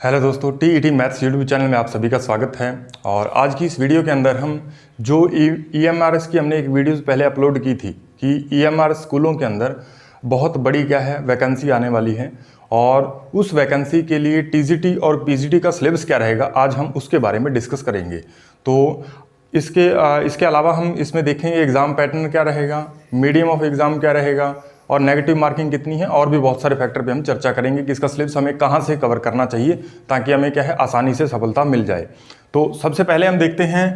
Hello दोस्तों, TET maths YouTube channel में आप सभी का स्वागत है। और आज की इस वीडियो के अंदर हम जो ईएमआरएस की हमने एक वीडियो पहले अपलोड की थी कि ईएमआरएस स्कूलों के अंदर बहुत बड़ी वैकेंसी आने वाली है और उस वैकेंसी के लिए टीजीटी और पीजीटी का सिलेबस क्या रहेगा, आज हम उसके बारे में डिस्कस करेंगे। तो इसके अलावा हम इसमें देखेंगे एग्ज़ाम पैटर्न क्या रहेगा, मीडियम ऑफ एग्ज़ाम क्या रहेगा और नेगेटिव मार्किंग कितनी है, और भी बहुत सारे फैक्टर पे हम चर्चा करेंगे कि इसका सिलेबस हमें कहाँ से कवर करना चाहिए ताकि हमें आसानी से सफलता मिल जाए। तो सबसे पहले हम देखते हैं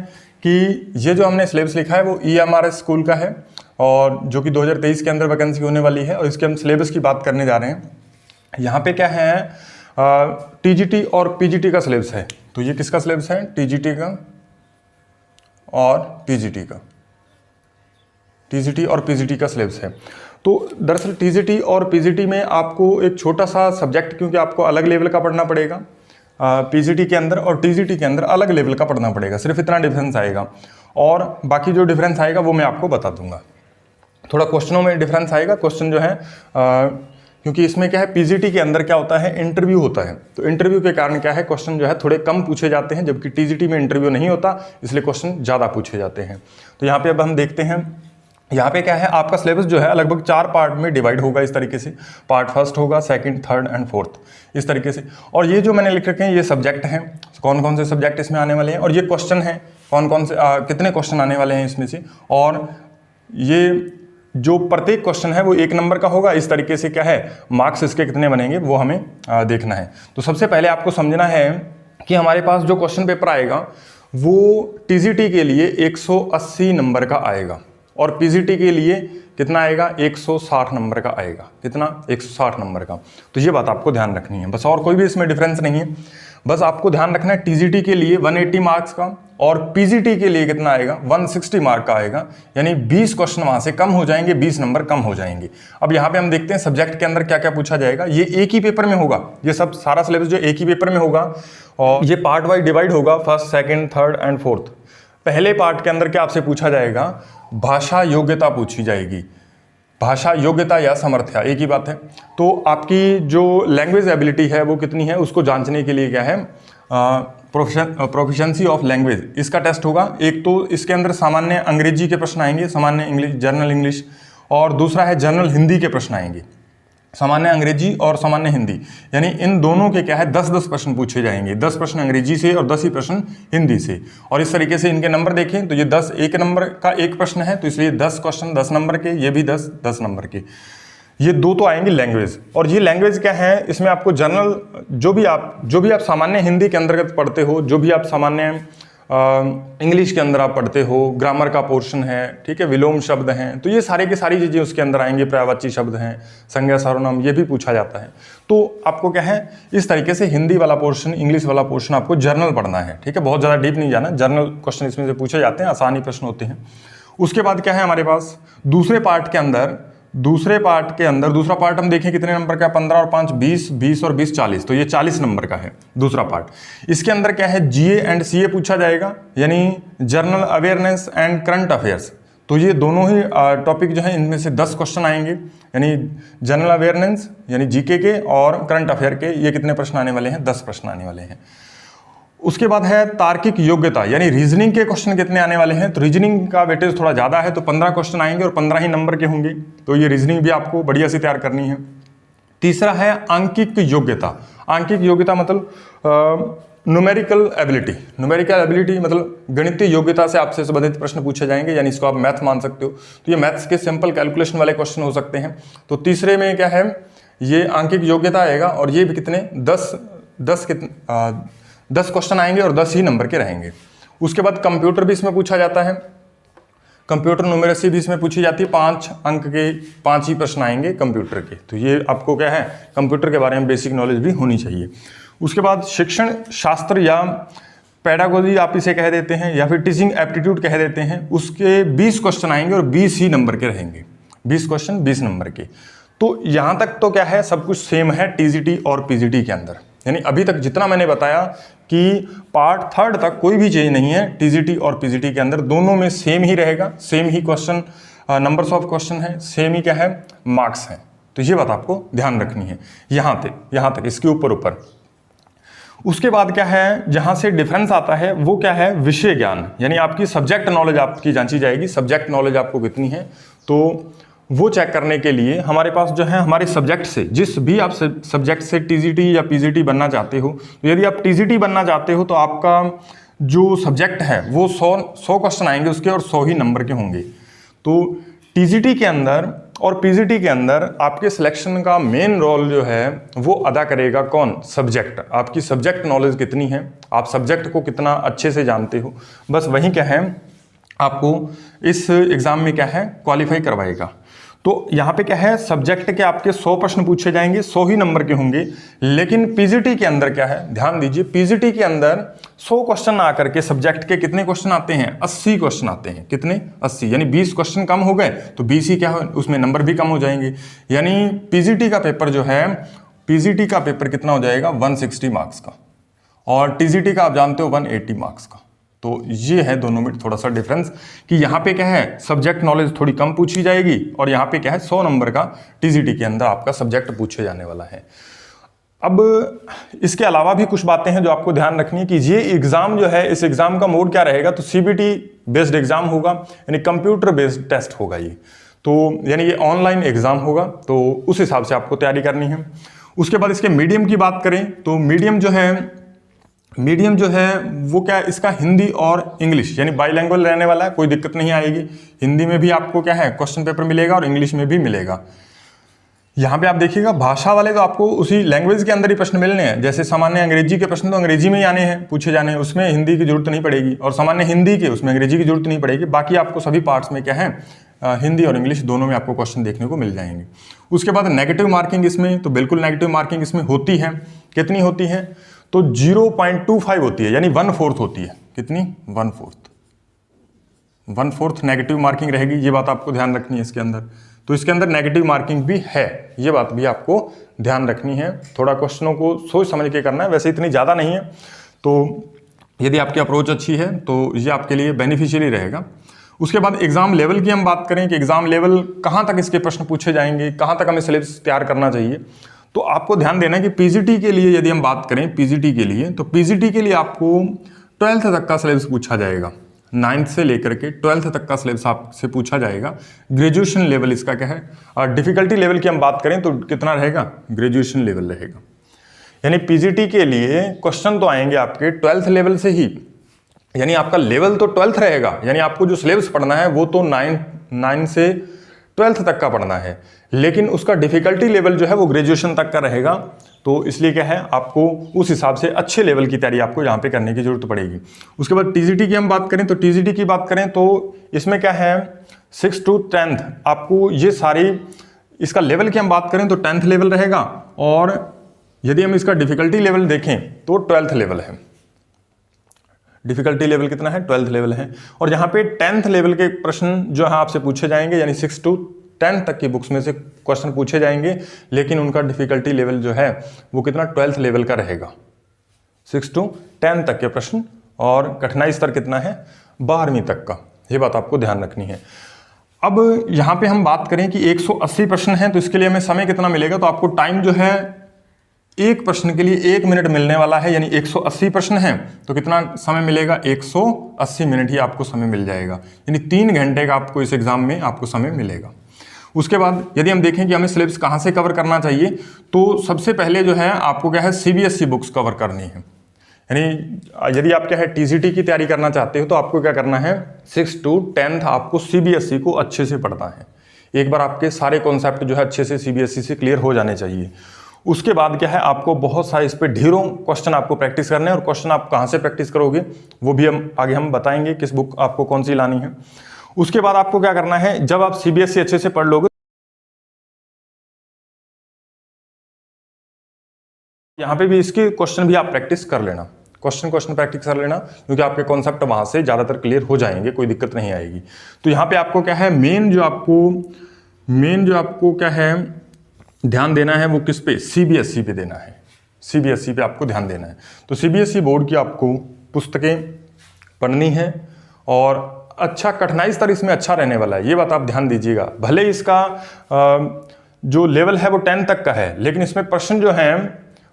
कि ये जो हमने सिलेबस लिखा है वो ईएमआरएस स्कूल का है और जो कि 2023 के अंदर वैकेंसी होने वाली है और इसके हम सिलेबस की बात करने जा रहे हैं। यहाँ पे क्या है, टीजीटी और पीजीटी का सिलेबस है। तो ये किसका सिलेबस है? टीजीटी का और पीजीटी का, टीजीटी और पीजीटी का सिलेबस है। तो दरअसल टीजीटी और पीजीटी में आपको एक छोटा सा सब्जेक्ट, क्योंकि आपको अलग लेवल का पढ़ना पड़ेगा पीजीटी के अंदर और टीजीटी के अंदर अलग लेवल का पढ़ना पड़ेगा, सिर्फ इतना डिफरेंस आएगा और बाकी जो डिफरेंस आएगा वो मैं आपको बता दूंगा। थोड़ा क्वेश्चनों में डिफरेंस आएगा, क्वेश्चन जो है क्योंकि इसमें क्या है, पीजीटी के अंदर क्या होता है, इंटरव्यू होता है। तो इंटरव्यू के कारण क्या है, क्वेश्चन जो है थोड़े कम पूछे जाते हैं, जबकि टीजीटी में इंटरव्यू नहीं होता, इसलिए क्वेश्चन ज़्यादा पूछे जाते हैं। तो यहाँ पे अब हम देखते हैं, यहाँ पे क्या है, आपका सिलेबस जो है लगभग 4 पार्ट में डिवाइड होगा इस तरीके से। पार्ट फर्स्ट होगा, सेकंड, थर्ड एंड फोर्थ, इस तरीके से। और ये जो मैंने लिख रखे हैं ये सब्जेक्ट हैं, कौन कौन से सब्जेक्ट इसमें आने वाले हैं, और ये क्वेश्चन हैं, कौन कौन से कितने क्वेश्चन आने वाले हैं इसमें से। और ये जो प्रत्येक क्वेश्चन है वो 1 नंबर का होगा। इस तरीके से क्या है, मार्क्स इसके कितने बनेंगे वो हमें देखना है। तो सबसे पहले आपको समझना है कि हमारे पास जो क्वेश्चन पेपर आएगा वो टीजीटी के लिए 180 नंबर का आएगा और पीजीटी के लिए कितना आएगा, 160 नंबर का आएगा। कितना? 160 नंबर का। तो ये बात आपको ध्यान रखनी है बस, और कोई भी इसमें डिफरेंस नहीं है। बस आपको ध्यान रखना है टीजीटी के लिए 180 मार्क्स का और पीजीटी के लिए कितना आएगा, 160 मार्क का आएगा। यानी 20 क्वेश्चन वहां से कम हो जाएंगे, 20 नंबर कम हो जाएंगे। अब यहाँ पे हम देखते हैं सब्जेक्ट के अंदर क्या क्या पूछा जाएगा। ये एक ही पेपर में होगा, ये सब सारा सिलेबस जो एक ही पेपर में होगा और ये पार्ट वाइज डिवाइड होगा, first, second, third and fourth. पहले पार्ट के अंदर क्या आपसे पूछा जाएगा, भाषा योग्यता पूछी जाएगी। भाषा योग्यता या सामर्थ्य एक ही बात है। तो आपकी जो लैंग्वेज एबिलिटी है वो कितनी है, उसको जांचने के लिए क्या है, प्रोफिशिएंसी ऑफ लैंग्वेज, इसका टेस्ट होगा। एक तो इसके अंदर सामान्य अंग्रेजी के प्रश्न आएंगे, सामान्य इंग्लिश, जनरल इंग्लिश, और दूसरा है जनरल हिंदी के प्रश्न आएंगे, सामान्य अंग्रेजी और सामान्य हिंदी। यानी इन दोनों के क्या है, 10-10 प्रश्न पूछे जाएंगे, 10 प्रश्न अंग्रेजी से और 10 ही प्रश्न हिंदी से। और इस तरीके से इनके नंबर देखें तो ये 10 1 नंबर का एक प्रश्न है, तो इसलिए 10 क्वेश्चन 10 नंबर के, ये भी 10 नंबर के। ये दो तो आएंगे लैंग्वेज। और ये लैंग्वेज क्या है, इसमें आपको जनरल जो भी आप सामान्य हिंदी के अंतर्गत पढ़ते हो, जो भी आप सामान्य इंग्लिश के अंदर आप पढ़ते हो, ग्रामर का पोर्शन है, ठीक है, विलोम शब्द हैं, तो ये सारे की सारी चीज़ें उसके अंदर आएंगे, पर्यायवाची शब्द हैं, संज्ञा सर्वनाम, ये भी पूछा जाता है। तो आपको क्या है, इस तरीके से हिंदी वाला पोर्शन, इंग्लिश वाला पोर्शन आपको जर्नल पढ़ना है, ठीक है, बहुत ज़्यादा डीप नहीं जाना, जर्नल क्वेश्चन इसमें से पूछे जाते हैं, आसानी प्रश्न होते हैं। उसके बाद क्या है हमारे पास दूसरे पार्ट के अंदर, दूसरा पार्ट हम देखें कितने नंबर का, 15 और 5 20, 20 और 20 40, तो ये 40 नंबर का है दूसरा पार्ट। इसके अंदर क्या है, जीए एंड सीए पूछा जाएगा, यानी general awareness and current affairs. तो ये दोनों ही टॉपिक जो है इनमें से 10 क्वेश्चन आएंगे, यानी जनरल अवेयरनेस यानी जीके के और करंट अफेयर के ये कितने प्रश्न आने वाले हैं, 10 प्रश्न आने वाले हैं। उसके बाद है तार्किक योग्यता, यानी रीजनिंग के क्वेश्चन कितने आने वाले हैं। तो रीजनिंग का वेटेज थोड़ा ज़्यादा है, तो 15 क्वेश्चन आएंगे और 15 ही नंबर के होंगे, तो ये रीजनिंग भी आपको बढ़िया से तैयार करनी है। तीसरा है आंकिक योग्यता। आंकिक योग्यता मतलब न्यूमेरिकल एबिलिटी। न्यूमेरिकल एबिलिटी मतलब गणितीय योग्यता से आपसे संबंधित प्रश्न पूछे जाएंगे, यानी इसको आप मैथ मान सकते हो। तो ये मैथ्स के सिंपल कैलकुलेशन वाले क्वेश्चन हो सकते हैं। तो तीसरे में क्या है, ये आंकिक योग्यता आएगा और ये भी कितने 10 क्वेश्चन आएंगे और 10 ही नंबर के रहेंगे। उसके बाद कंप्यूटर भी इसमें पूछा जाता है, कंप्यूटर न्यूमेरेसी भी इसमें पूछी जाती है। 5 अंक के 5 ही प्रश्न आएंगे कंप्यूटर के। तो ये आपको क्या है, कंप्यूटर के बारे में बेसिक नॉलेज भी होनी चाहिए। उसके बाद शिक्षण शास्त्र या पेडागोजी आप इसे कह देते हैं, या फिर टीचिंग एप्टीट्यूड कह देते हैं, उसके 20 क्वेश्चन आएंगे और 20 ही नंबर के रहेंगे। 20 क्वेश्चन 20 नंबर के। तो यहाँ तक तो क्या है, सब कुछ सेम है टीजीटी और पीजीटी के अंदर। यानी अभी तक जितना मैंने बताया कि पार्ट थर्ड तक कोई भी चेंज नहीं है टीजीटी और पीजीटी के अंदर, दोनों में सेम ही रहेगा, same he question numbers of question है, सेम ही क्या है, मार्क्स हैं। तो ये बात आपको ध्यान रखनी है यहाँ तक इसके ऊपर। उसके बाद क्या है, जहां से डिफरेंस आता है वो क्या है, विषय ज्ञान, यानी आपकी सब्जेक्ट नॉलेज आपकी जांची जाएगी, सब्जेक्ट नॉलेज आपको कितनी है। तो वो चेक करने के लिए हमारे पास जो है हमारे सब्जेक्ट से, जिस भी आप सब्जेक्ट से टीजीटी या पीजीटी बनना चाहते हो, तो यदि आप टीजीटी बनना चाहते हो तो आपका जो सब्जेक्ट है वो 100 क्वेश्चन आएंगे उसके, और 100 ही नंबर के होंगे। तो टीजीटी के अंदर और पीजीटी के अंदर आपके सिलेक्शन का मेन रोल जो है वो अदा करेगा कौन, सब्जेक्ट। आपकी सब्जेक्ट नॉलेज कितनी है, आप सब्जेक्ट को कितना अच्छे से जानते हो, बस वही क्या है आपको इस एग्जाम में क्या है क्वालिफाई करवाएगा। तो यहाँ पे क्या है, सब्जेक्ट के आपके 100 प्रश्न पूछे जाएंगे, 100 ही नंबर के होंगे। लेकिन पीजीटी के अंदर क्या है, ध्यान दीजिए, पीजीटी के अंदर 100 क्वेश्चन आकर के सब्जेक्ट के कितने क्वेश्चन आते हैं, 80 क्वेश्चन आते हैं। कितने, 80, यानी 20 क्वेश्चन कम हो गए तो 20 ही क्या हो, उसमें नंबर भी कम हो जाएंगे। यानी पीजीटी का पेपर जो है, पीजीटी का पेपर कितना हो जाएगा, 160 मार्क्स का, और टीजीटी का आप जानते हो 180 मार्क्स का। तो ये है दोनों में थोड़ा सा डिफरेंस कि यहाँ पे क्या है, सब्जेक्ट नॉलेज थोड़ी कम पूछी जाएगी, और यहाँ पे क्या है 100 नंबर का टीजीटी के अंदर आपका सब्जेक्ट पूछे जाने वाला है। अब इसके अलावा भी कुछ बातें हैं जो आपको ध्यान रखनी है कि ये एग्जाम जो है, इस एग्जाम का मोड क्या रहेगा, तो सीबीटी बेस्ड एग्जाम होगा, यानी कंप्यूटर बेस्ड टेस्ट होगा ये। तो यानी ये ऑनलाइन एग्जाम होगा, तो उस हिसाब से आपको तैयारी करनी है। उसके बाद इसके मीडियम की बात करें तो मीडियम जो है वो क्या है, इसका हिंदी और इंग्लिश, यानी बाइलैंग्वेज रहने वाला है, कोई दिक्कत नहीं आएगी। हिंदी में भी आपको क्या है क्वेश्चन पेपर मिलेगा और इंग्लिश में भी मिलेगा। यहाँ पे आप देखिएगा भाषा वाले तो आपको उसी लैंग्वेज के अंदर ही प्रश्न मिलने हैं। जैसे सामान्य अंग्रेजी के प्रश्न तो अंग्रेजी में ही आने हैं, पूछे जाने हैं, उसमें हिंदी की जरूरत नहीं पड़ेगी, और सामान्य हिंदी के उसमें अंग्रेजी की जरूरत नहीं पड़ेगी। बाकी आपको सभी पार्ट्स में क्या है, हिंदी और इंग्लिश दोनों में आपको क्वेश्चन देखने को मिल जाएंगे। उसके बाद नेगेटिव मार्किंग इसमें, तो बिल्कुल नेगेटिव मार्किंग इसमें होती है। कितनी होती है, तो 0.25 होती है, यानी 1/4 होती है। कितनी, 1/4 नेगेटिव मार्किंग रहेगी। ये बात आपको ध्यान रखनी है इसके अंदर। तो इसके अंदर नेगेटिव मार्किंग भी है, ये बात भी आपको ध्यान रखनी है। थोड़ा क्वेश्चनों को सोच समझ के करना है, वैसे इतनी ज़्यादा नहीं है। तो यदि आपकी अप्रोच अच्छी है तो ये आपके लिए बेनिफिशियली रहेगा। उसके बाद एग्जाम लेवल की हम बात करें कि एग्जाम लेवल कहाँ तक इसके प्रश्न पूछे जाएंगे, कहाँ तक हमें सिलेबस तैयार करना चाहिए। तो आपको ध्यान देना है कि पीजीटी के लिए यदि हम बात करें, पीजीटी के लिए, तो पीजीटी के लिए आपको 12th तक का सिलेबस पूछा जाएगा। 9th से लेकर के 12th तक का सिलेबस आपसे पूछा जाएगा। ग्रेजुएशन लेवल इसका क्या है, और डिफिकल्टी लेवल की हम बात करें तो कितना रहेगा, ग्रेजुएशन लेवल रहेगा। यानी पीजीटी के लिए क्वेश्चन तो आएंगे आपके 12th लेवल से ही, यानी आपका लेवल तो 12th रहेगा। यानी आपको जो सिलेबस पढ़ना है वो तो 9 से 12th तक का पढ़ना है, लेकिन उसका डिफिकल्टी लेवल जो है वो ग्रेजुएशन तक का रहेगा। तो इसलिए क्या है, आपको उस हिसाब से अच्छे लेवल की तैयारी आपको यहाँ पे करने की जरूरत पड़ेगी। उसके बाद टीजीटी की हम बात करें तो टीजीटी की बात करें तो इसमें क्या है, 6 to 10th आपको ये सारी, इसका लेवल की हम बात करें तो 10th लेवल रहेगा, और यदि हम इसका डिफिकल्टी लेवल देखें तो 12th लेवल है। डिफिकल्टी लेवल कितना है, 12th लेवल है। और यहाँ पे 10th लेवल के प्रश्न जो है आपसे पूछे जाएंगे, यानी 6 to 10 तक की बुक्स में से क्वेश्चन पूछे जाएंगे, लेकिन उनका डिफिकल्टी लेवल जो है वो कितना, 12th लेवल का रहेगा। 6 to 10 तक के प्रश्न, और कठिनाई स्तर कितना है, 12वीं तक का। ये बात आपको ध्यान रखनी है। अब यहाँ पे हम बात करें कि 180 प्रश्न हैं, तो इसके लिए हमें समय कितना मिलेगा, तो आपको टाइम जो है एक प्रश्न के लिए 1 मिनट मिलने वाला है। यानी 180 प्रश्न हैं तो कितना समय मिलेगा, 180 मिनट ही आपको समय मिल जाएगा। यानी 3 घंटे का आपको इस एग्जाम में आपको समय मिलेगा। उसके बाद यदि हम देखें कि हमें सिलेबस कहाँ से कवर करना चाहिए, तो सबसे पहले जो है आपको क्या है, सीबीएसई बुक्स कवर करनी है। यानी यदि आप क्या है टीजीटी की तैयारी करना चाहते हो तो आपको क्या करना है, 6 to 10th आपको सीबीएसई को अच्छे से पढ़ना है। एक बार आपके सारे कॉन्सेप्ट जो है अच्छे से सीबीएसई से क्लियर हो जाने चाहिए। उसके बाद क्या है, आपको बहुत सारे इस पे ढेरों क्वेश्चन आपको प्रैक्टिस करने हैं, और क्वेश्चन आप कहाँ से प्रैक्टिस करोगे वो भी हम आगे बताएंगे, किस बुक आपको कौन सी लानी है। उसके बाद आपको क्या करना है, जब आप सीबीएसई अच्छे से पढ़ लोगे, यहाँ पे भी इसके क्वेश्चन भी आप प्रैक्टिस कर लेना, क्वेश्चन प्रैक्टिस कर लेना, क्योंकि आपके कॉन्सेप्ट वहां से ज्यादातर क्लियर हो जाएंगे, कोई दिक्कत नहीं आएगी। तो यहाँ पे आपको क्या है, मेन जो आपको क्या है ध्यान देना है वो किस पे, सीबीएसई पे देना है। सीबीएसई पे आपको ध्यान देना है। तो सीबीएसई बोर्ड की आपको पुस्तकें पढ़नी है, और अच्छा कठिनाई स्तर इसमें अच्छा रहने वाला है, ये बात आप ध्यान दीजिएगा। भले इसका जो लेवल है वो 10 तक का है, लेकिन इसमें प्रश्न जो हैं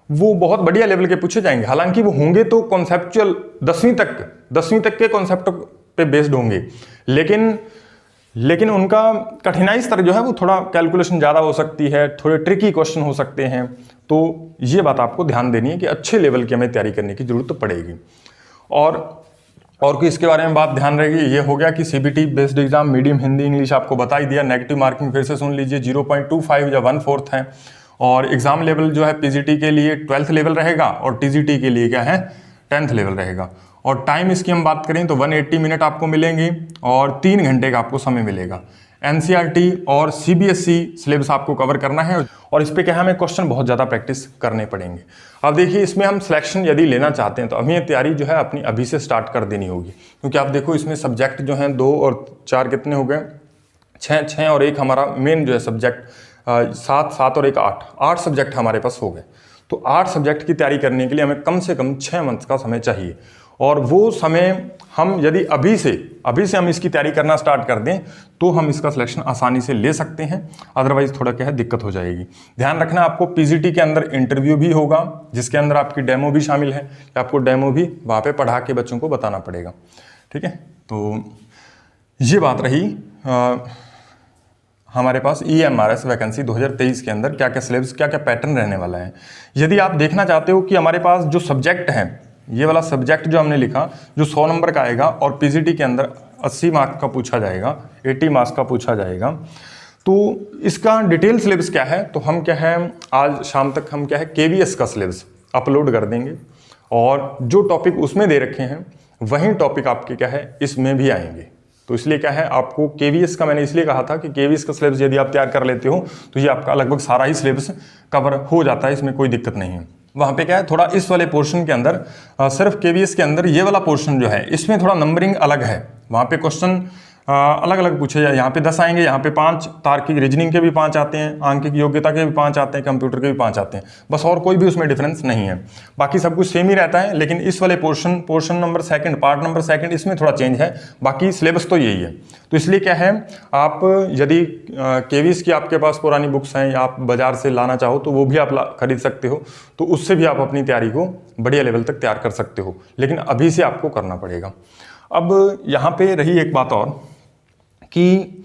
वो बहुत बढ़िया लेवल के पूछे जाएंगे। हालांकि वो होंगे तो कॉन्सेप्चुअल 10वीं तक के कॉन्सेप्ट पे बेस्ड होंगे, लेकिन उनका कठिनाई स्तर जो है वो थोड़ा कैलकुलेशन ज़्यादा हो सकती है, थोड़े ट्रिकी क्वेश्चन हो सकते हैं। तो ये बात आपको ध्यान देनी है कि अच्छे लेवल की हमें तैयारी करने की जरूरत पड़ेगी। और इसके बारे में बात ध्यान रहेगी। ये हो गया कि CBT based exam, medium Hindi English आपको बता ही दिया। नेगेटिव मार्किंग फिर से सुन लीजिए, 0.25 या 1/4 है। और एग्जाम लेवल जो है पीजीटी के लिए 12th लेवल रहेगा और टीजीटी के लिए क्या है 10th लेवल रहेगा। और टाइम इसकी हम बात करें तो 180 मिनट आपको मिलेंगे और 3 घंटे का आपको समय मिलेगा। एनसीईआरटी और सीबीएसई सिलेबस आपको कवर करना है और इस पे क्या है हमें क्वेश्चन बहुत ज़्यादा प्रैक्टिस करने पड़ेंगे। अब देखिए इसमें हम सिलेक्शन यदि लेना चाहते हैं तो हमें तैयारी जो है अपनी अभी से स्टार्ट कर देनी होगी, क्योंकि आप देखो इसमें सब्जेक्ट जो हैं 2 और 4 कितने हो गए, 6 और 1 हमारा मेन जो है सब्जेक्ट 7 और 1 8 सब्जेक्ट हमारे पास हो गए। तो 8 सब्जेक्ट की तैयारी करने के लिए हमें कम से कम 6 मंथ का समय चाहिए। और वो समय हम यदि अभी से हम इसकी तैयारी करना स्टार्ट कर दें तो हम इसका सिलेक्शन आसानी से ले सकते हैं, अदरवाइज थोड़ा क्या है दिक्कत हो जाएगी। ध्यान रखना आपको पीजीटी के अंदर इंटरव्यू भी होगा जिसके अंदर आपकी डेमो भी शामिल है, कि आपको डेमो भी वहाँ पे पढ़ा के बच्चों को बताना पड़ेगा। ठीक है, तो ये बात रही हमारे पास EMRS वैकेंसी 2023 के अंदर क्या क्या सिलेबस क्या क्या पैटर्न रहने वाला है। यदि आप देखना चाहते हो कि हमारे पास जो सब्जेक्ट है, ये वाला सब्जेक्ट जो हमने लिखा जो 100 नंबर का आएगा और पीजीटी के अंदर 80 मार्क्स का पूछा जाएगा, 80 मार्क्स का पूछा जाएगा, तो इसका डिटेल सिलेबस क्या है, तो हम क्या है आज शाम तक हम क्या है KVS का सिलेबस अपलोड कर देंगे और जो टॉपिक उसमें दे रखे हैं वही टॉपिक आपके क्या है इसमें भी आएंगे। तो इसलिए क्या है आपको KVS का मैंने इसलिए कहा था कि KVS का सिलेबस यदि आप तैयार कर लेते हो तो ये आपका लगभग सारा ही सिलेबस कवर हो जाता है, इसमें कोई दिक्कत नहीं है। वहाँ पे क्या है थोड़ा इस वाले पोर्शन के अंदर सिर्फ KVS के अंदर ये वाला पोर्शन जो है इसमें थोड़ा नंबरिंग अलग है, वहाँ पे क्वेश्चन अलग अलग पूछे जाए। यहाँ पे 10 आएंगे, यहाँ पे 5 तार्किक रीजनिंग के भी 5 आते हैं, आंकिक योग्यता के भी 5 आते हैं, कंप्यूटर के भी 5 आते हैं, बस और कोई भी उसमें डिफरेंस नहीं है, बाकी सब कुछ सेम ही रहता है। लेकिन इस वाले पोर्शन नंबर 2 पार्ट नंबर 2 इसमें थोड़ा चेंज है, बाकी सिलेबस तो यही है। तो इसलिए क्या है आप यदि KVS की आपके पास पुरानी बुक्स हैं या आप बाजार से लाना चाहो तो वो भी आप खरीद सकते हो, तो उससे भी आप अपनी तैयारी को बढ़िया लेवल तक तैयार कर सकते हो, लेकिन अभी से आपको करना पड़ेगा। अब यहाँ पे रही एक बात और कि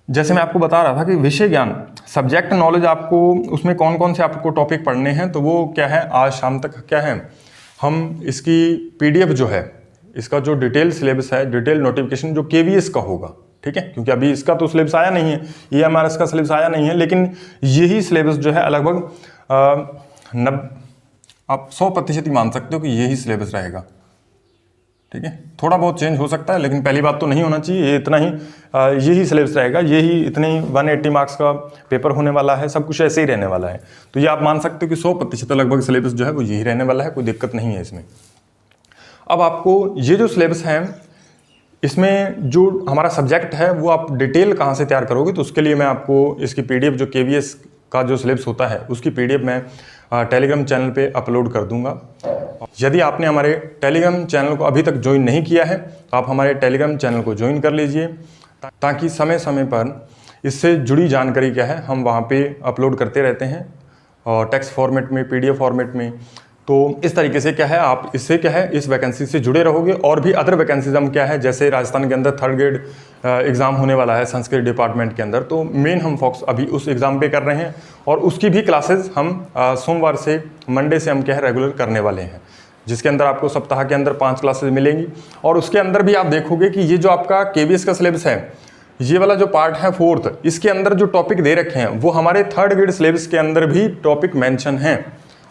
जैसे मैं आपको बता रहा था कि विषय ज्ञान सब्जेक्ट नॉलेज आपको उसमें कौन कौन से आपको टॉपिक पढ़ने हैं, तो वो क्या है आज शाम तक क्या है हम इसकी PDF जो है इसका जो डिटेल सिलेबस है, डिटेल नोटिफिकेशन जो KVS का होगा, ठीक है, क्योंकि अभी इसका तो सिलेबस आया नहीं है, EMRS का सिलेबस आया नहीं है, लेकिन यही सिलेबस जो है लगभग आप 100% ही मान सकते हो कि यही सिलेबस रहेगा। ठीक है, थोड़ा बहुत चेंज हो सकता है लेकिन पहली बात तो नहीं होना चाहिए, ये इतना ही यही सिलेबस रहेगा, यही इतने ही 180 मार्क्स का पेपर होने वाला है, सब कुछ ऐसे ही रहने वाला है। तो ये आप मान सकते हो कि 100% लगभग सिलेबस जो है वो यही रहने वाला है, कोई दिक्कत नहीं है इसमें। अब आपको ये जो सिलेबस है इसमें जो हमारा सब्जेक्ट है वो आप डिटेल कहाँ से तैयार करोगे, तो उसके लिए मैं आपको इसकी PDF जो KVS का जो सिलेबस होता है उसकी PDF मैं टेलीग्राम चैनल पे अपलोड कर दूंगा। यदि आपने हमारे टेलीग्राम चैनल को अभी तक ज्वाइन नहीं किया है तो आप हमारे टेलीग्राम चैनल को ज्वाइन कर लीजिए, ताकि समय समय पर इससे जुड़ी जानकारी क्या है हम वहाँ पे अपलोड करते रहते हैं और टेक्स्ट फॉर्मेट में, PDF फॉर्मेट में। तो इस तरीके से क्या है आप इससे क्या है इस वैकेंसी से जुड़े रहोगे। और भी अदर वैकेंसीज हम क्या है जैसे राजस्थान के अंदर 3rd ग्रेड एग्ज़ाम होने वाला है संस्कृत डिपार्टमेंट के अंदर, तो मेन हम फोकस अभी उस एग्ज़ाम पे कर रहे हैं और उसकी भी क्लासेस हम सोमवार से मंडे से हम क्या है रेगुलर करने वाले हैं, जिसके अंदर आपको सप्ताह के अंदर 5 क्लासेस मिलेंगी। और उसके अंदर भी आप देखोगे कि ये जो आपका KVS का सिलेबस है, ये वाला जो पार्ट है 4th, इसके अंदर जो टॉपिक दे रखे हैं वो हमारे 3rd ग्रेड सिलेबस के अंदर भी टॉपिक मेंशन हैं।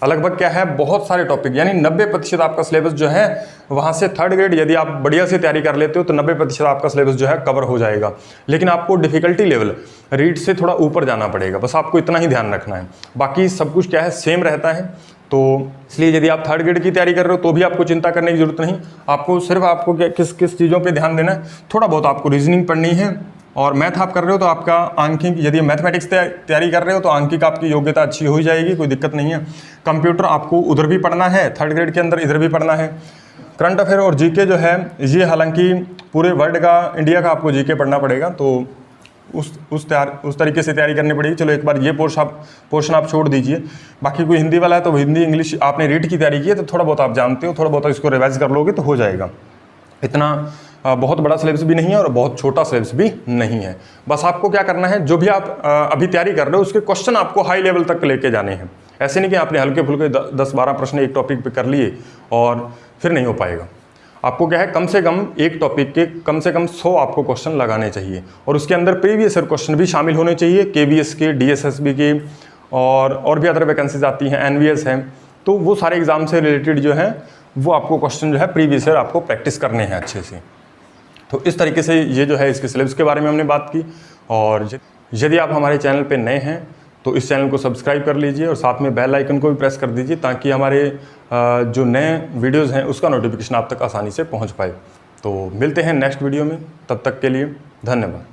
लगभग क्या है बहुत सारे टॉपिक, यानी 90% आपका सिलेबस जो है वहाँ से 3rd ग्रेड यदि आप बढ़िया से तैयारी कर लेते हो तो 90% आपका सिलेबस जो है कवर हो जाएगा। लेकिन आपको डिफिकल्टी लेवल रीड से थोड़ा ऊपर जाना पड़ेगा, बस आपको इतना ही ध्यान रखना है, बाकी सब कुछ क्या है सेम रहता है। तो इसलिए यदि आप 3rd ग्रेड की तैयारी कर रहे हो तो भी आपको चिंता करने की जरूरत नहीं, आपको सिर्फ आपको किस किस चीज़ों पे ध्यान देना है, थोड़ा बहुत आपको रीजनिंग पढ़नी है और मैथ आप कर रहे हो तो आपका आंकिक, यदि मैथमेटिक्स तैयारी कर रहे हो तो आंकिक आपकी योग्यता अच्छी हो ही जाएगी, कोई दिक्कत नहीं है। कंप्यूटर आपको उधर भी पढ़ना है 3rd ग्रेड के अंदर, इधर भी पढ़ना है। करंट अफेयर और GK जो है ये हालांकि पूरे वर्ल्ड का, इंडिया का आपको GK पढ़ना पड़ेगा, तो उस तरीके से तैयारी करनी पड़ेगी। चलो एक बार ये पोर्शन आप छोड़ दीजिए, बाकी कोई हिंदी वाला है तो हिंदी इंग्लिश आपने रीड की तैयारी की है तो थोड़ा बहुत आप जानते हो, थोड़ा बहुत इसको रिवाइज कर लोगे तो हो जाएगा। इतना बहुत बड़ा सिलेबस भी नहीं है और बहुत छोटा सिलेबस भी नहीं है। बस आपको क्या करना है, जो भी आप अभी तैयारी कर रहे हो उसके क्वेश्चन आपको हाई लेवल तक लेके जाने हैं। ऐसे नहीं कि आपने हल्के फुल्के 10-12 प्रश्न एक टॉपिक पे कर लिए और फिर नहीं हो पाएगा। आपको क्या है, कम से कम एक टॉपिक के कम से कम 100 आपको क्वेश्चन लगाने चाहिए और उसके अंदर प्रीवियस ईयर क्वेश्चन भी शामिल होने चाहिए, KVS के, DSSB के और भी अदर वैकेंसीज आती हैं, NVS हैं, तो वो सारे एग्जाम से रिलेटेड जो है वो आपको क्वेश्चन जो है प्रीवियस ईयर आपको प्रैक्टिस करने हैं अच्छे से। तो इस तरीके से ये जो है इसके सिलेबस के बारे में हमने बात की। और यदि आप हमारे चैनल पे नए हैं तो इस चैनल को सब्सक्राइब कर लीजिए और साथ में बेल आइकन को भी प्रेस कर दीजिए ताकि हमारे जो नए वीडियोज़ हैं उसका नोटिफिकेशन आप तक आसानी से पहुंच पाए। तो मिलते हैं नेक्स्ट वीडियो में, तब तक के लिए धन्यवाद।